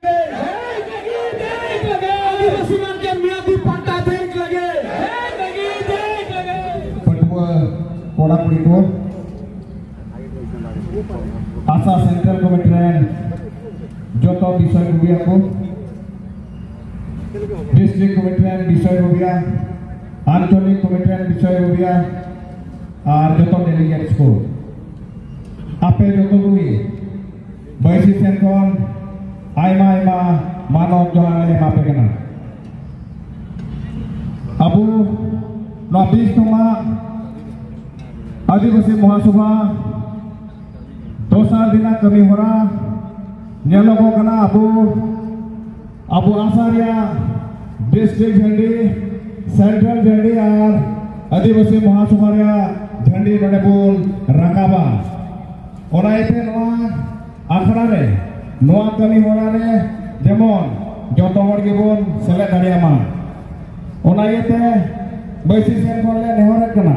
आशा central committee जो विषय रुबिया को डिस्ट्रिक्ट कमिटी विषय रुबिया आंचलिक कमिटी विषय रुबिया और जो डेलीगेट्स को आपे जो कोई बैसी सेंकन आयमा आयमा मानव जोहाले मापे कना अबू नॉबिस तुमा आदिवासी महासभा दोसार दिना कमी हो रहा न्यालोगो कना अबू आसारिया डिस्ट्रिक्ट झंडी सेंट्रल झंडी और आदिवासी महासभा झंडी बड़े बोल रकाबा ओनाइते नवा आखड़ा रे नवा कमी हो रहा रे जेमन जोतो हर के बोन सेले दाड़ियामा ओनाइते बैसी सेन कोले नेहर कना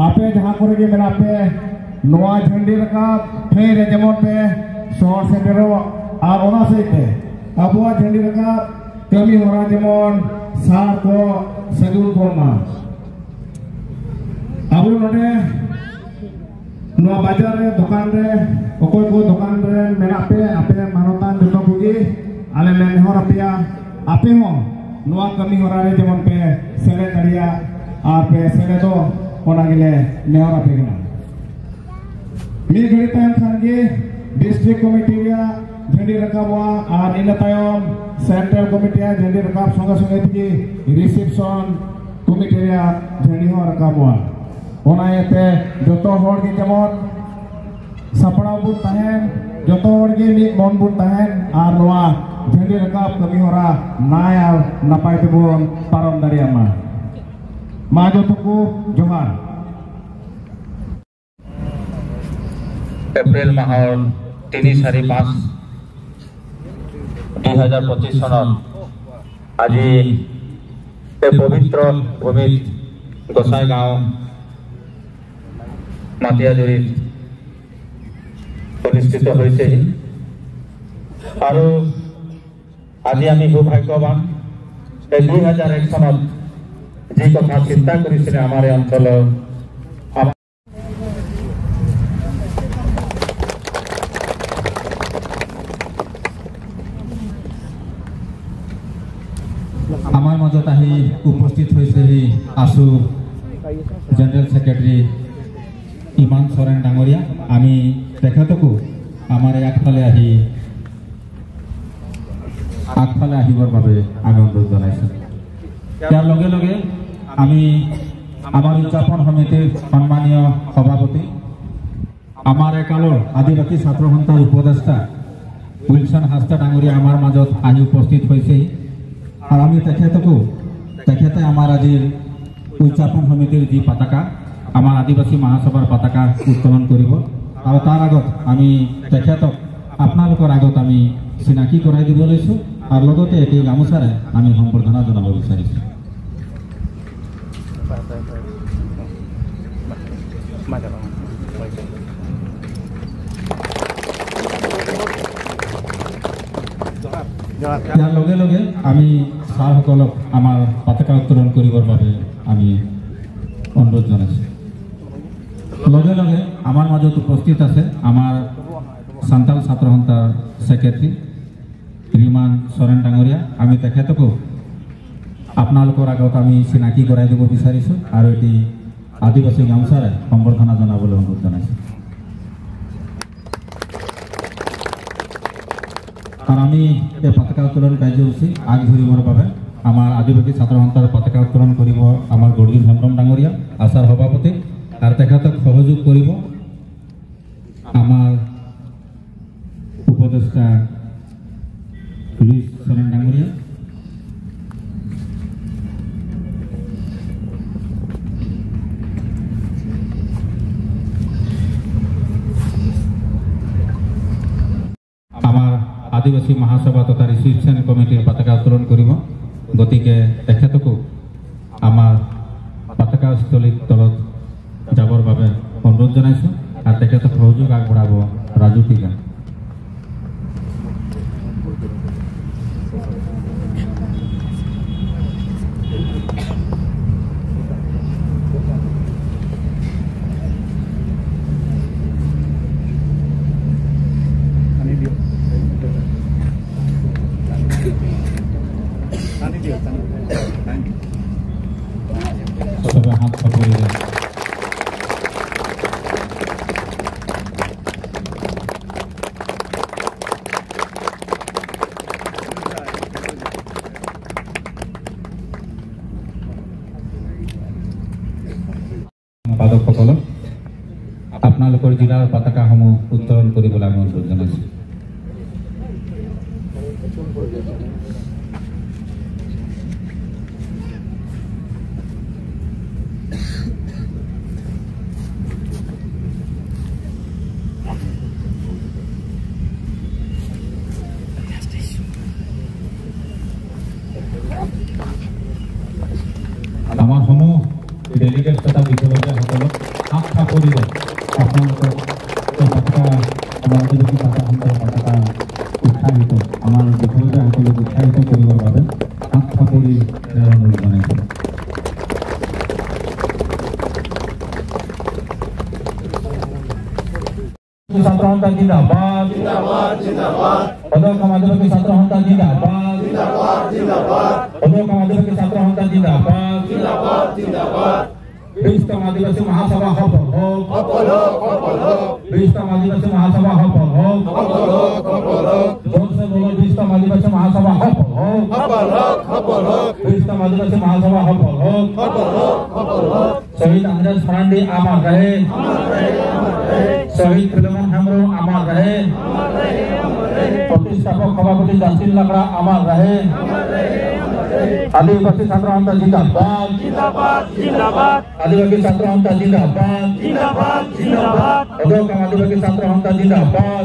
आपे जहां करे के मेरा पे नवा झंडी रकाब फिर जेमन पे शहर सेटेरो और ओना सहिते अबुआ झंडी रकाब कमी हो रहा जेमन सार को सगुल कोरमा अबु नोडे नवा बाजार रे दुकान रे ओकोय को दुकान रे मेरा पे आपे मानवतान जतो कुगी आले ले नेहर अपिया आपे हो नवा कमी हो रहा रे जेमन पे सेले दाड़िया और पे सेले दो ओना गिले नेहर आपे गना मी घड़ी टाइम खानगे डिस्ट्रिक्ट कमिटी झंडी रकाबवा और इन तायम सेंट्रल कमिटी झंडी रकाब संगे संगे थी रिसेप्शन कमिटी झंडी हो रकाबवा ओनायते जतो होड़ के जेमन सपड़ा बुन तहन जतो होड़ के मी मन बुन तहन और नवा झंडी रकाब कमी होरा नाय और नपाय तेबोन पारम दाड़ियामा मा जतो को जोहार एप्रिल माहर 3-5 2025 सनत आज पवित्र भूमि गोसाई गाँव मातियाजुरी प्रतिष्ठित होइছে আৰু আজি আমি সৌভাগ্যৱান 2001 সনত যে কথা চিন্তা কৰিছিল আমাৰ অঞ্চলৰ আমাৰ মজত আহি উপস্থিত হয়েছে আসু জেনাৰেল সেক্ৰেটাৰি ইমান সৰেন ডাঙৰিয়া আমি তেখেতকো আমাৰ আগফালে আহিবৰ বাবে আমন্ত্ৰণ জনাইছো ইয়াৰ লগে লগে আমি আমাৰ উদযাপন সমিতিৰ সন্মানীয় সভাপতি আমাৰ একালৰ আদিবাসী ছাত্ৰ সন্থাৰ উপদেষ্টা উইলসন হাস্তা ডাঙরিয়া আমার মাজত আহি উপস্থিত হয়েছে और आमी तेखेते आमार आज उदযাপन समितिर जी पताका आमार आदिवासी महासभार पताका उत्तोलन करिब और तार आगत आमी तेखेतक आपनालोकर आगत आमी चिनाकी कराई दिब लैछु और लगते एटी गामोचारे आमी सम्बर्धना जनाब विचारिछु यार लगे लगे आमी सार सकलक आमार पताका उत्तोलन करिबर बारे आमी अनुरोध जनाइछु लगे लगे आमार माजत उपस्थित आछे आमार सान्ताल छात्र सन्थार सेक्रेटारि रिमान सरेन डाঙरिया आमी तेखेतको आपनालोकर आगत आमी चिनाकी कराई दिब विचारिछु और एटी आदिवासी गामोचारे सम्बर्धना जनाबले अनुरोध जनाइछु और आमी ए पताका उत्तोलन कार्यसूची आग धरिबर बारे आमार आदिवासी छात्र सन्थार पताका उत्तोलन करिब आमार गौरीन हेम्ब्रम डाঙरिया आशार सभापति और तेखेतक सहयोग करिब आमार उपदेष्टा पुलिस सरेन डाঙरिया आदिवासी महासभा तथा रिसेप्शन कमिटिर पताका उत्तोलन करिब गतिके तेखेतको आमार पताका स्थलीर तलत जाबर बारे अनुरोध जनाइछु और तेखेतक सहयोग आगबढ़ाब राजू टीका ত্ৰিৰংগাৰ পতাকাসমূহ উত্তোলন কৰিবলৈ আমি অনুৰোধ জনাইছোঁ। আমাৰ সমূহ ডেলিগেট তথা বিষয়ববীয়াসকলক হাত চাপৰিব আপোনালোকক পতাকা আমাৰ আদিবাসী ভাষাসকলৰ পতাকা উৎসাহিত আমাৰ বিষয়ববীয়াসকলক উৎসাহিত কৰিবৰ বাবে হাত চাপৰি অনুৰোধ জনাইছোঁ। ছাত্ৰ সন্থা জিন্দাবাদ, অধকাম আদিবাসী ছাত্ৰ সন্থা জিন্দাবাদ, অধকাম আদিবাসী ছাত্ৰ সন্থা জিন্দাবাদ, বৃহত্তম আদিবাসী মহাসভা সফল হোক, বৃহত্তম আদিবাসী মহাসভা সফল হোক, জোরসে বলো বৃহত্তম আদিবাসী মহাসভা সফল হোক, বৃহত্তম আদিবাসী মহাসভা সফল হোক। শহীদ আন্দ্রেস মারান্ডি আমার রহে, শহীদ ফিলোমন হেমব্রম আমার রহে, প্রতিষ্ঠাপক সভাপতি জাসিন লাকড়া আমার রহে। আদিবাসী ছাত্র সন্থা জিন্দাবাদ, আদিবাসী ছাত্র সন্থা জিন্দাবাদ, অধকাম আদিবাসী ছাত্র সন্থা জিন্দাবাদ।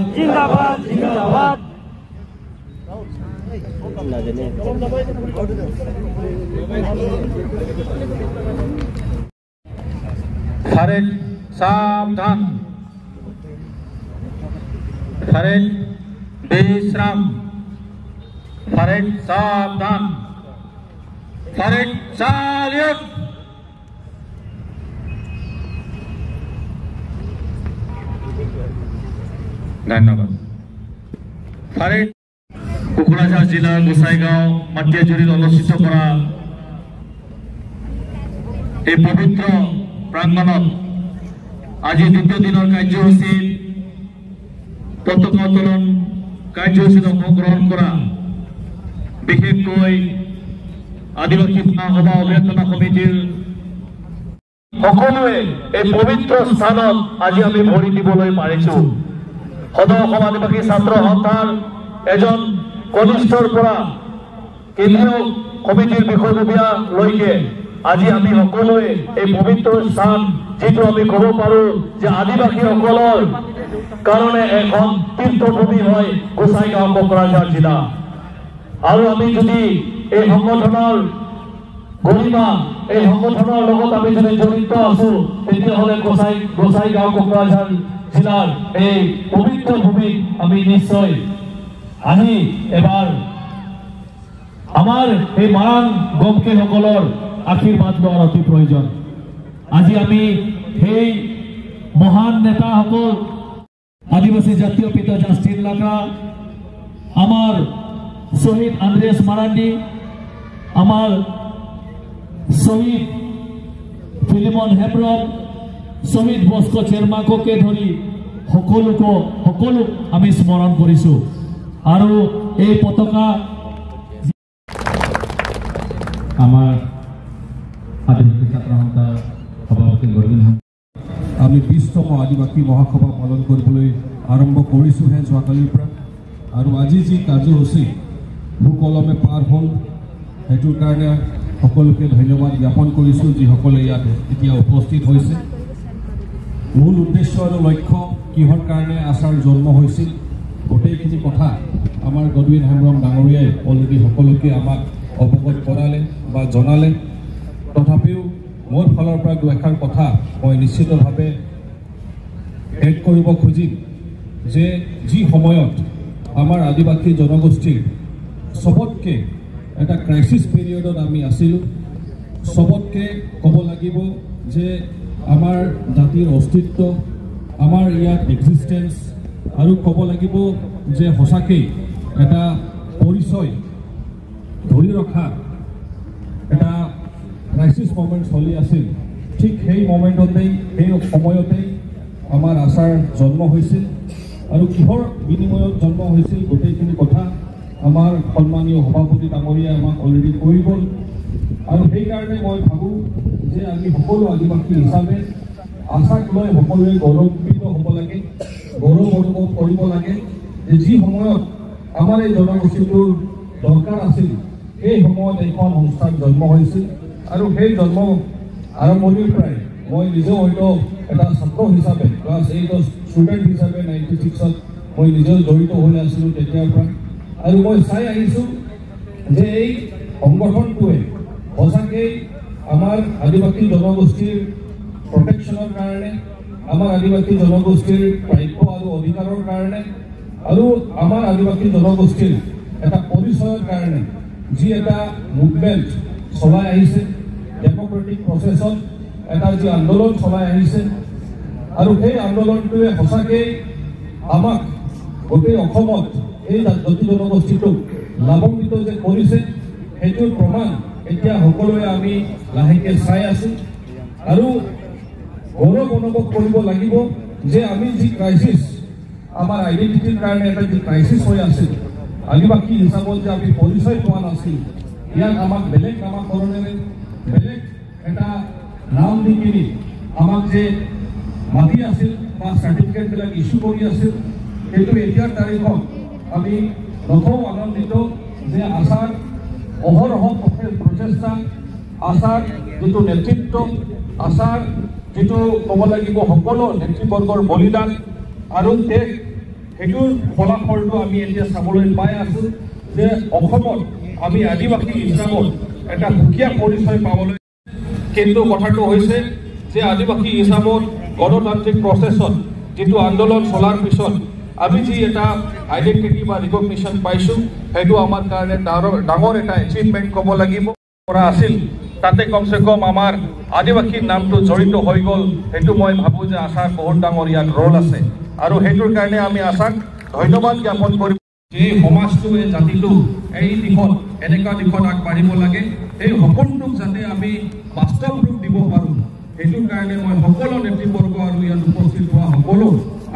ফরেড সাবধান, ফরেড বিশ্রাম, ফরেড সাবধান, ফরেড চালিয়ে। ধন্যবাদ। ফরেড কোকৰাঝাৰ জিলাৰ গোসাইগাঁও মাটিয়াজুৰিত অনুষ্ঠিত কৰা এই পবিত্ৰ প্ৰাংগণত আজি দ্বিতীয় দিনৰ কাৰ্যসূচীত পতাকা উত্তোলন কাৰ্যসূচীত অংশগ্ৰহণ কৰা বিশেষকৈ আদিবাসী সভা অভ্যৰ্থনা সমিতিৰ সকলোৱে এই পবিত্ৰ স্থানত আজি আমি ভৰি দিবলৈ পাৰিছো। সদৌ আদিবাসী ছাত্ৰ সন্থাৰ এজন কনিষ্ঠৰ পৰা কেন্দ্ৰীয় কমিটিৰ বিষয়ববীয়ালৈকে আজি আমি সকলোৱে এই পবিত্ৰ স্থান যিটো আমি ক'ব পাৰো যে আদিবাসীসকলৰ কাৰণে এখন তীৰ্থভূমি হয় গোসাইগাঁও কোকৰাঝাৰ জিলা। আৰু আমি যদি এই সংগঠনৰ গৰিমা, এই সংগঠনৰ লগত আমি যদি জড়িত আছো, তেতিয়াহ'লে গোসাইগাঁও কোকৰাঝাৰ জিলাৰ এই পবিত্ৰ ভূমিত আমি নিশ্চয় আহি এবাৰ আমাৰ এই মাৰাণ গমকেসকলৰ আশীৰ্বাদ লোৱাৰ অতি প্ৰয়োজন। আজি আমি সেই মহান নেতাসকল আদিবাসী জাতীয় পিতা জাষ্টিন লাকড়া, আমাৰ শহীদ আন্দ্ৰেছ মাৰান্ডি, আমাৰ শহীদ ফিলিমন হেমব্ৰম, শহীদ বস্কো চেৰমাককে ধৰি সকলোক আমি স্মৰণ কৰিছো। আৰু এই পতাকা আমাৰ আদিবাসী ছাত্ৰ সন্থাৰ সভাপতি গৰ্বিন, আমি 20তম আদিবাসী মহাসভা পালন কৰিবলৈ আৰম্ভ কৰিছোঁহে যোৱাকালিৰ পৰা। আৰু আজি যি কাৰ্যসূচী সুকলমে পাৰ হ'ল, সেইটোৰ কাৰণে সকলোকে ধন্যবাদ জ্ঞাপন কৰিছোঁ যিসকলে ইয়াত এতিয়া উপস্থিত হৈছে। মূল উদ্দেশ্য আৰু লক্ষ্য কিহৰ কাৰণে আচাৰ জন্ম হৈছিল, গোটেইখিনি কথা আমাৰ গডৱিন হেমব্ৰম ডাঙৰীয়াই অলৰেডি সকলোকে আমাক অৱগত কৰালে বা জনালে। তথাপিও মোৰ ফালৰ পৰা দুআষাৰ কথা মই নিশ্চিতভাৱে এড কৰিব খুজিম যে যি সময়ত আমাৰ আদিবাসী জনগোষ্ঠীৰ চবতকে এটা ক্ৰাইচিছ পিৰিয়ডত আমি আছিলোঁ, চবতকে ক'ব লাগিব যে আমাৰ জাতিৰ অস্তিত্ব, আমাৰ ইয়াত এক্সিষ্টেঞ্চ, আৰু ক'ব লাগিব যে সঁচাকেই এটা পৰিচয় ধৰি ৰখা এটা ক্ৰাইচিছ মমেণ্ট চলি আছিল। ঠিক সেই মমেণ্টতেই, সেই সময়তেই আমাৰ আচাৰ জন্ম হৈছিল। আৰু কিহৰ বিনিময়ত জন্ম হৈছিল গোটেইখিনি কথা আমাৰ সন্মানীয় সভাপতি ডাঙৰীয়াই আমাক অলৰেডি কৈ গ'ল। আৰু সেইকাৰণে মই ভাবোঁ যে আমি সকলো আদিবাসী হিচাপে আশাক লৈ সকলোৱে গৌৰৱান্বিত হ'ব লাগে, গৌৰৱ অনুভৱ কৰিব লাগে যে যি সময়ত আমাৰ এই জনগোষ্ঠীটোৰ দৰকাৰ আছিল সেই সময়ত এইখন সংস্থাৰ জন্ম হৈছিল। আৰু সেই জন্ম আৰম্ভণিৰ পৰাই মই নিজেও হয়তো এটা ছাত্ৰ হিচাপে ক্লাছ 8ৰ ষ্টুডেণ্ট হিচাপে 96ত মই নিজেও জড়িত হৈ আছিলোঁ তেতিয়াৰ পৰা। আৰু মই চাই আহিছোঁ যে এই সংগঠনটোৱে সঁচাকেই আমাৰ আদিবাসী জনগোষ্ঠীৰ প্ৰটেকশ্যনৰ কাৰণে, আমাৰ আদিবাসী জনগোষ্ঠীৰ প্ৰাপ্য আৰু অধিকাৰৰ কাৰণে আৰু আমাৰ আদিবাসী জনগোষ্ঠীৰ এটা পৰিচয়ৰ কাৰণে যি এটা মুভমেণ্ট চলাই আহিছে, ডেমক্ৰেটিক প্ৰচেছত এটা যি আন্দোলন চলাই আহিছে, আৰু সেই আন্দোলনটোৱে সঁচাকেই আমাক গোটেই অসমত এই জাতি জনগোষ্ঠীটোক লাভান্বিত যে কৰিছে সেইটোৰ প্ৰমাণ এতিয়া সকলোৱে আমি লাহেকৈ চাই আছোঁ। আৰু গৌৰৱ অনুভৱ কৰিব লাগিব যে আমি যি ক্ৰাইচিছ, আমাৰ আইডেণ্টিটিৰ কাৰণে এটা যি ক্ৰাইচিছ হৈ আছিল, আদিবাসী হিচাপত যে আমি পৰিচয় পোৱা নাছিল, ইয়াক আমাক বেলেগ নামাকৰণেৰে বেলেগ এটা নাম দি কিনি আমাক যে মাতি আছিল বা চাৰ্টিফিকেটবিলাক ইছ্যু কৰি আছিল, সেইটো এতিয়াৰ তাৰিখত আমি নথৌ আনন্দিত যে আশাৰ অহৰহ প্ৰচেষ্টা, আশাৰ যিটো নেতৃত্ব, আশাৰ যিটো ক'ব লাগিব সকলো নেতৃবৰ্গৰ বলিদান আৰু ত্যাগ, সেইটোৰ ফলাফলটো আমি এতিয়া চাবলৈ পাই আছোঁ যে অসমত আমি আদিবাসী হিচাপত এটা সুকীয়া পৰিচয় পাবলৈ। কিন্তু কথাটো হৈছে যে আদিবাসী হিচাপত গণতান্ত্ৰিক প্ৰচেছত যিটো আন্দোলন চলাৰ পিছত আমি যি এটা আইডেণ্টিটি বা ৰিকগনিশ্যন পাইছোঁ, সেইটো আমাৰ কাৰণে ডাঙৰ এটা এচিভমেণ্ট ক'ব লাগিব কৰা আছিল। তাতে কমচে কম আমাৰ আদিবাসীৰ নামটো জড়িত হৈ গ'ল, সেইটো মই ভাবোঁ যে আশাৰ বহুত ডাঙৰ ইয়াত ৰোল আছে। আৰু সেইটোৰ কাৰণে আমি আশাক ধন্যবাদ জ্ঞাপন কৰিম যে সমাজটোৱে জাতিটো এই দিশত এনেকুৱা দিশত আগবাঢ়িব লাগে, এই সপোনটোক যাতে আমি বাস্তৱ ৰূপ দিব পাৰোঁ, সেইটোৰ কাৰণে মই সকলো নেতৃবৰ্গ আৰু ইয়াত উপস্থিত হোৱা সকলো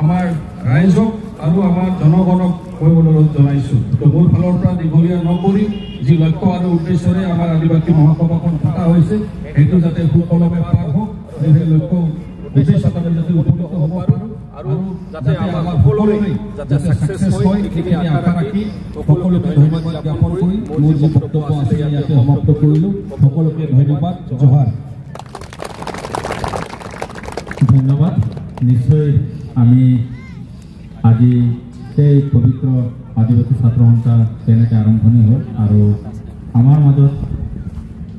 আমাৰ ৰাইজক আৰু আমাৰ জনগণক মই অনুৰোধ জনাইছোঁ। তো মোৰ ফালৰ পৰা দীঘলীয়া নকৰি যি লক্ষ্য আৰু উদ্দেশ্যৰে আমাৰ আদিবাসী মহাসভাখন পতা হৈছে সেইটো যাতে সুকলমে পাৰ হওক, সেই লক্ষ্য উদ্দেশ্যত আমি যাতে উপনীত হ'ব পাৰোঁ আৰু যাতে আমাৰ সকলোৰে যাতে ছাকচেছ হয় এইখিনি আশা ৰাখি সকলোকে ধন্যবাদ জ্ঞাপন কৰি মোৰ যি বক্তব্য আছে ইয়াতে সমাপ্ত কৰিলোঁ। সকলোকে ধন্যবাদ, জোহাৰ। ধন্যবাদ। নিশ্চয় আমি আজি এই পবিত্ৰ আদিবাসী ছাত্ৰ সন্থা তেনেকৈ আৰম্ভণি হ'ল আৰু আমাৰ মাজত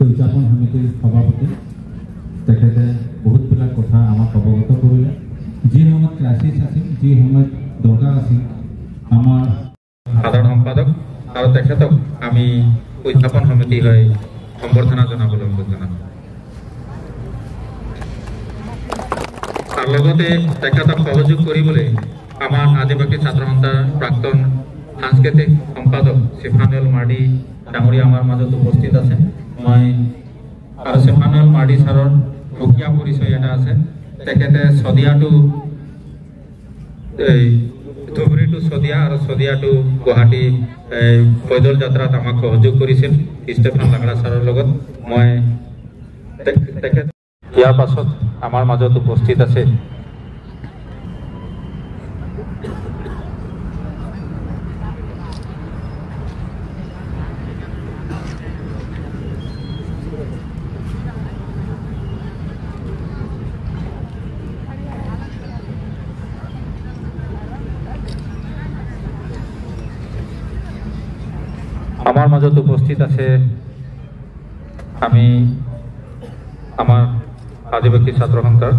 উদযাপন সমিতিৰ সভাপতি তেখেতে বহুতবিলাক কথা আমাক অৱগত কৰিলে। যি সময়ত ক্ৰাইচিছ আছিল, যি সময়ত দৰকাৰ আছিল, আমাৰ সাধাৰণ সম্পাদক আৰু তেখেতক আমি উদযাপন সমিতি হৈ সম্বৰ্ধনা জনাবলৈ অনুৰোধ জনাম। আৰু লগতে তেখেতক সহযোগ কৰিবলৈ আমাৰ আদিবাসী ছাত্ৰ সন্থাৰ প্ৰাক্তন সাংস্কৃতিক সম্পাদক শ্ৰীফানুৱেল মাৰ্ডি ডাঙৰীয়া আমাৰ মাজত উপস্থিত আছে। মই আৰু শ্ৰীফানুৱেল মাৰ্ডি ছাৰৰ সুকীয়া পৰিচয় এটা আছে। তেখেতে শদিয়াটো ধুবুৰী টু শদিয়া আৰু শদিয়া টু গুৱাহাটী পৈদল যাত্ৰাত আমাক সহযোগ কৰিছিল ষ্টেফান লাংৰা ছাৰৰ লগত। মই তেখেত ইয়াৰ পাছত আমাৰ মাজত উপস্থিত আছে আমি আমাৰ আদিবাসী ছাত্ৰ সন্থাৰ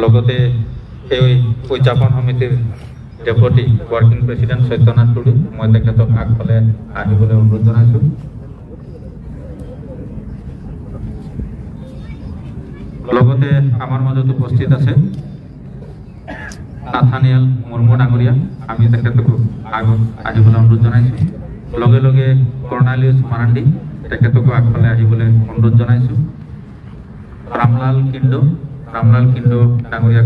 লগতে এই উদযাপন সমিতিৰ deputy working president Satyanath Tudu, মই তেখেতক আগফালে আহিবলৈ অনুৰোধ জনাইছোঁ। লগতে আমাৰ মাজত উপস্থিত আছে নাথানিয়েল মুৰ্মু ডাঙৰীয়া, আমি তেখেতকো আগত আহিবলৈ অনুৰোধ জনাইছোঁ। লগে লগে কৰ্ণালিয়াছ মাৰাণ্ডি, তেখেতকো আগফালে আহিবলৈ অনুৰোধ জনাইছোঁ। ৰামলাল কিণ্ডো ডাঙৰীয়া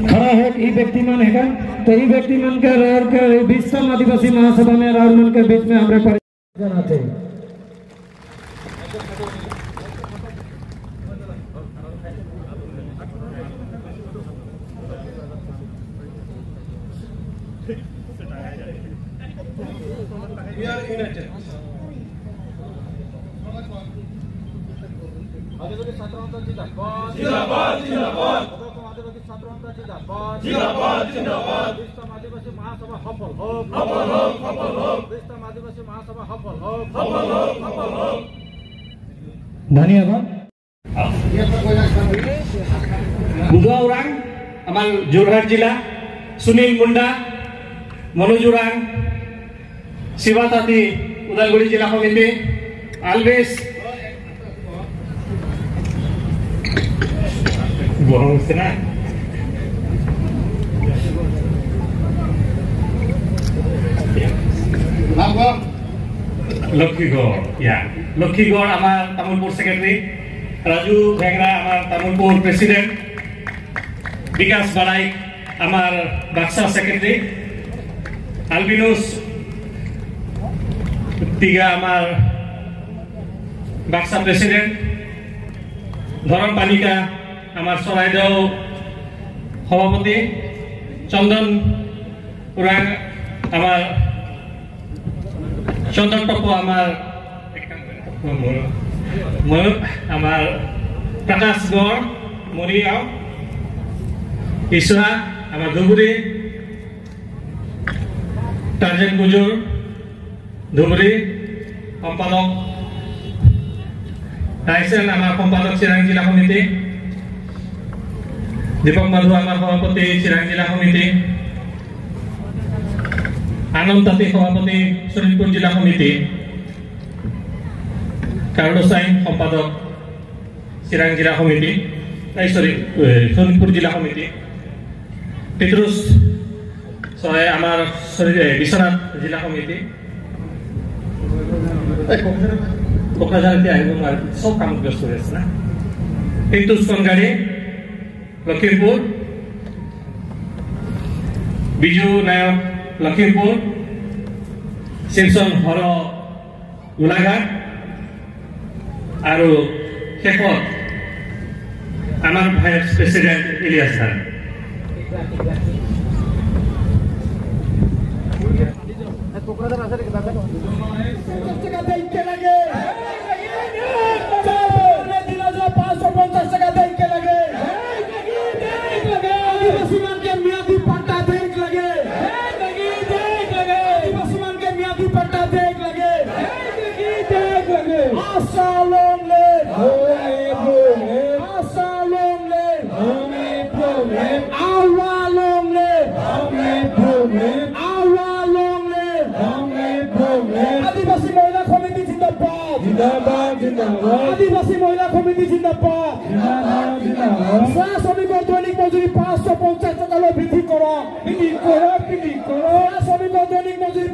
खड़ा है ई व्यक्ति मन है तो ई व्यक्ति मन के रह के विश्व आदिवासी महासभा में राहुल मन के बीच में हमरे जनाते We are united. आदिवासी छात्र संघ जिंदाबाद जिंदाबाद जिंदाबाद आदिवासी छात्र संघ जिंदाबाद जिंदाबाद जिंदाबाद विश्व आदिवासी महासभा सफल हो विश्व आदिवासी महासभा सफल हो धन्यवाद बुधवा उरांग आमार जोरहाट जिला सुनील मुंडा मनोज उरांग शिवाताती उदालगुड़ी जिला समिति आलवेज लक्ष्मीगढ़ आमार तामुलपुर सेक्रेटरी राजू भेंगरा आमार तामुलपुर प्रेसिडेंट विकास बाराई आमार बाक्सा सेक्रेटरी आलबिनुस तिगा आमार बाक्सा प्रेसिडेंट धरम पानिका आमार सराइदेव सभापति चंदन उरांग आमार चंदन टप्पो आमार आमार प्रकाश गौड़ मरिगांव ईश्वरा आमार धुबुरी टार्जेन गुजुर धुबुरी सम्पादक राइसेन आमार सम्पादक चिरां जिला समिति दीपक माधु आमार सभापति चिरां जिला समिति आनंद ताती सभापति शोनितपुर जिला समिति कार्डो साइन सम्पादक चिरां जिला समिति शोनितपुर जिला समिति पितरुस सहाय आमार विश्वनाथ जिला समिति कक्राझार सब काम व्यस्त हो ना पिंटुस कनगाड़ी लखीमपुर बिजू नायक लखीमपुर सिमसन हर गोलाघाट और शेखर आमार भाइस प्रेसिडेंट इलियास खान आदिवासी महिला समिति जिंदाबाद चाह श्रमिकर दैनिक मजूरी 550 টাকা বৃদ্ধি করা শ্ৰমিকৰ দৈনিক মজুৰি